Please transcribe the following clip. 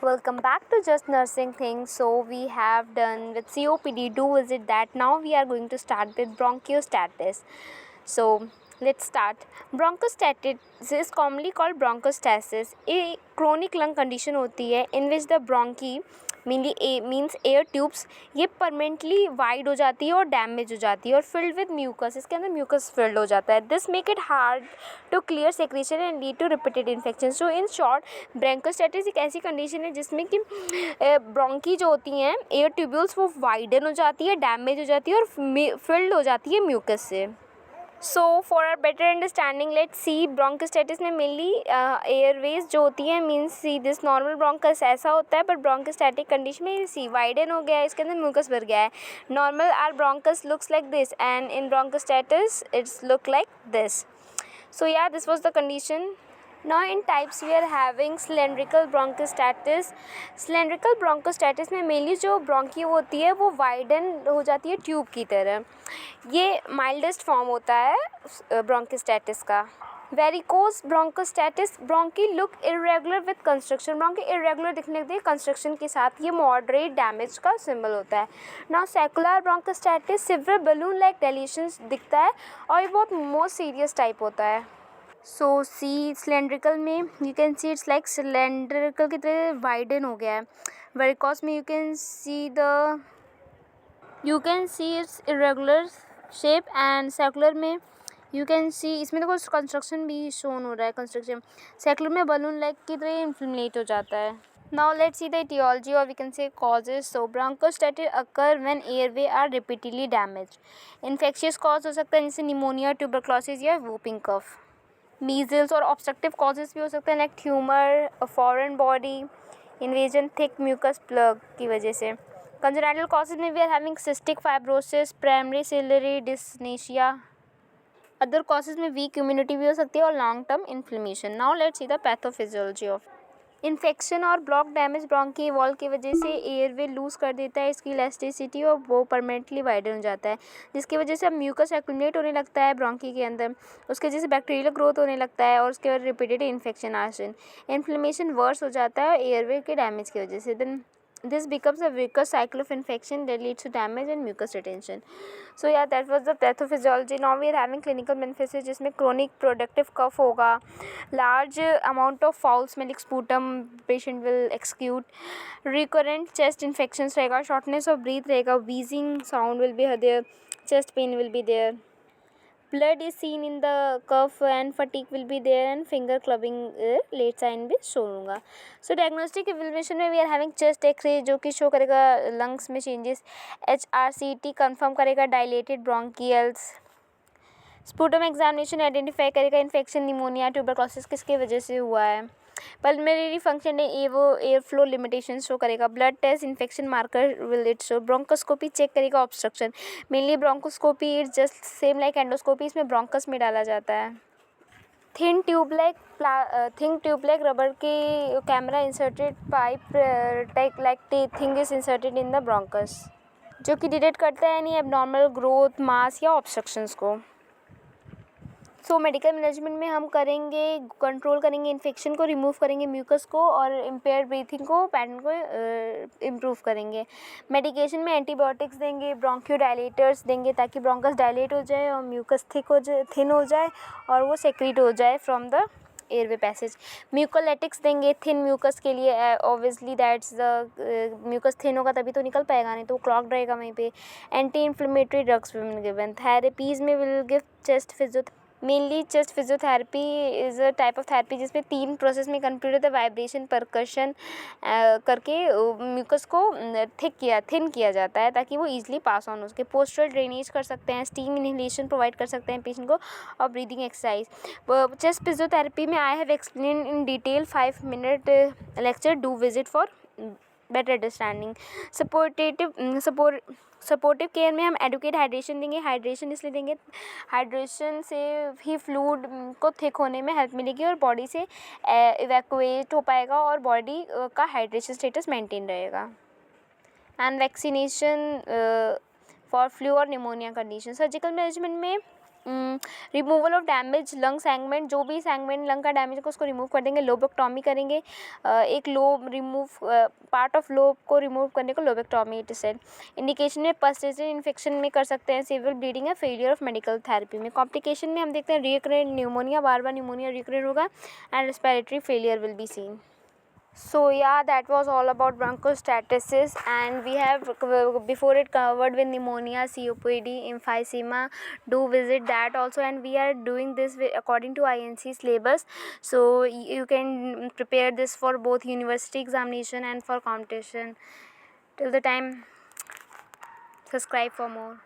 Welcome back to Just Nursing Things. So we have done with COPD. Do visit that. Now we are going to start with bronchiostatis. So let's start. Bronchostasis is commonly called bronchostasis. A chronic lung condition होती है in which the bronchi mainly A means air tubes ये permanently wide हो जाती है और damage हो जाती है और फिल्ड विद म्यूकस, इसके अंदर म्यूकस फिल्ड हो जाता है. This make it hard to clear secretion and lead to repeated infection. So in short bronchiectasis एक ऐसी कंडीशन है जिसमें कि ब्रोंकी जो होती हैं एयर ट्यूब्यूल्स वो वाइडन हो जाती है, डैमेज हो जाती है और फिल्ड हो जाती है म्यूकस से. So for our better understanding let see bronchiectasis में मेनली एयरवेज जो होती है means see this normal bronchus ऐसा होता है, बट ब्रोंकोस्टैटिक कंडीशन में सी वाइडन हो गया है, इसके अंदर म्यूकस भर गया है. Normal our bronchus looks like this and in bronchiectasis it's look like this. So yeah, this was the condition. Now in types we are having cylindrical bronchostatis. Cylindrical bronchostatis में mainly जो bronchi होती है वो widen हो जाती है tube की तरह. ये माइल्डेस्ट फॉर्म होता है ब्रोंकोस्टाटिस का. Varicose bronchiectasis bronchi look irregular with construction. Bronchi irregular दिखने के कंस्ट्रक्शन के साथ ये मॉडरेट डैमेज का सिंबल होता है. Now saccular bronchiectasis severe balloon like dilations दिखता है और ये बहुत मोस्ट सीरियस टाइप होता है. सो सी सिलेंड्रिकल में you can see it's like cylindrical की तरह वाइडन हो गया है. वेरिकोज में you can see it's irregular shape and secular में यू कैन सी इसमें तो कुछ कंस्ट्रक्शन भी शोन हो रहा है. कंस्ट्रक्शन सेकुलर में बलून लाइक की तरह इन्फ्लेमेट हो जाता है. Now let's see the etiology or we can say causes. So bronchostatis occur when airway are repeatedly damaged. Infectious cause हो सकता है जैसे निमोनिया, ट्यूबरक्लोसिस या वूपिंग कफ. मीजल्स और ऑब्स्ट्रक्टिव कॉजेज भी हो सकते हैं like tumour, foreign body invasion, thick mucus plug की वजह से. कंजेनिटल कॉजेज में we are having cystic fibrosis, primary ciliary dyskinesia. Other causes में वीक इम्यूनिटी भी हो सकती है और long term inflammation. Now let's see the pathophysiology of infection और ब्लॉक डैमेज ब्रोंकी वॉल की वजह से एयरवे लूज कर देता है इसकी इलास्टिसिटी और वो परमानेंटली वाइडन हो जाता है, जिसकी वजह से अब म्यूकस एक्यूमुलेट होने लगता है ब्रोंकी के अंदर. उसकी वजह से बैक्टीरियल ग्रोथ होने लगता है और उसके बाद रिपीटेड इन्फेक्शन आसन इन्फ्लेमेशन वर्स हो जाता है एयरवे के डैमेज की वजह से. Then this becomes a vicious cycle of infection that leads to damage and mucus retention. So yeah, that was the pathophysiology. Now we are having clinical manifestation जिसमें chronic productive cough होगा, large amount of foul smelling sputum patient will exude, recurrent chest infections रहेगा, shortness of breath रहेगा, wheezing sound will be there, chest pain will be there. Blood is seen in the cough and fatigue will be there and finger clubbing late sign भी show होगा. So diagnostic evaluation में we are having chest X-ray जो कि show करेगा lungs में changes. HRCT confirm करेगा dilated bronchioles. Sputum examination identify करेगा infection, pneumonia, tuberculosis किसके वजह से हुआ है. पल्मोनरी फंक्शन है वो एयर फ्लो लिमिटेशन शो करेगा. Blood test infection marker will it show. Bronchoscopy check करेगा obstruction. Mainly bronchoscopy it's just same like endoscopy, इसमें ब्रोंकस में डाला जाता है. थिन ट्यूब लाइक रबर की camera inserted pipe like thing is inserted in the bronchus जो कि detect करता है एनी एबनॉर्मल ग्रोथ, मास या ऑब्स्ट्रक्शंस को. सो मेडिकल मैनेजमेंट में हम कंट्रोल करेंगे इन्फेक्शन को, रिमूव करेंगे म्यूकस को और इम्पेयर्ड ब्रीथिंग को पैटर्न को इम्प्रूव करेंगे. मेडिकेशन में एंटीबायोटिक्स देंगे, ब्रोंकियोडाइलेटर्स देंगे ताकि ब्रोंकस डायलेट हो जाए और म्यूकस थिन हो जाए और वो सेक्रीट हो जाए from the airway passage. Mucolytics देंगे थिन म्यूकस के लिए. Obviously that's the mucus thin होगा तभी तो निकल पाएगा, नहीं तो क्लॉग्ड रहेगा वहीं पे. Anti inflammatory drugs will given. Therapies में will give chest physiotherapy. Mainly chest physiotherapy is a type of therapy जिसमें 3 प्रोसेस में कंप्लीट होता है. वाइब्रेशन, परकशन करके म्यूकस को थिन किया जाता है ताकि वो ईजिली पास ऑन हो सके. पोस्टरल ड्रेनेज कर सकते हैं, स्टीम इनहेलेशन प्रोवाइड कर सकते हैं पेशेंट को और ब्रीदिंग एक्सरसाइज. चेस्ट फिजियोथेरेपी में I have explain in detail 5 minute lecture. Do visit for better understanding. Supportive care में हम एडुकेट हाइड्रेशन देंगे. हाइड्रेशन इसलिए देंगे, हाइड्रेशन से ही फ्लूइड को थिक होने में हेल्प मिलेगी और बॉडी से इवैक्यूएट हो पाएगा और बॉडी का हाइड्रेशन स्टेटस मेंटेन रहेगा. एंड वैक्सीनेशन फॉर फ्लू और निमोनिया कंडीशन. सर्जिकल मैनेजमेंट में removal of damage lung segment, जो भी सेगमेंट लंग का डैमेज है उसको रिमूव कर देंगे। लोबेक्टॉमी करेंगे, एक lobe remove, part of lobe को रिमूव करने को lobectomy it is said. Indication में पर्सिस्टेंट इन्फेक्शन में कर सकते हैं, सीवियर ब्लीडिंग है, फेलियर ऑफ मेडिकल थेरेपी में। कॉम्प्लिकेशन में हम देखते हैं रिकरेंट न्यूमोनिया, बार बार न्यूमोनिया रिकरेंट होगा, and respiratory failure will be seen. So yeah, that was all about bronchostasis, and we have before it covered with pneumonia, COPD, emphysema. Do visit that also, and we are doing this according to INC syllabus. So you can prepare this for both university examination and for competition. Till the time, subscribe for more.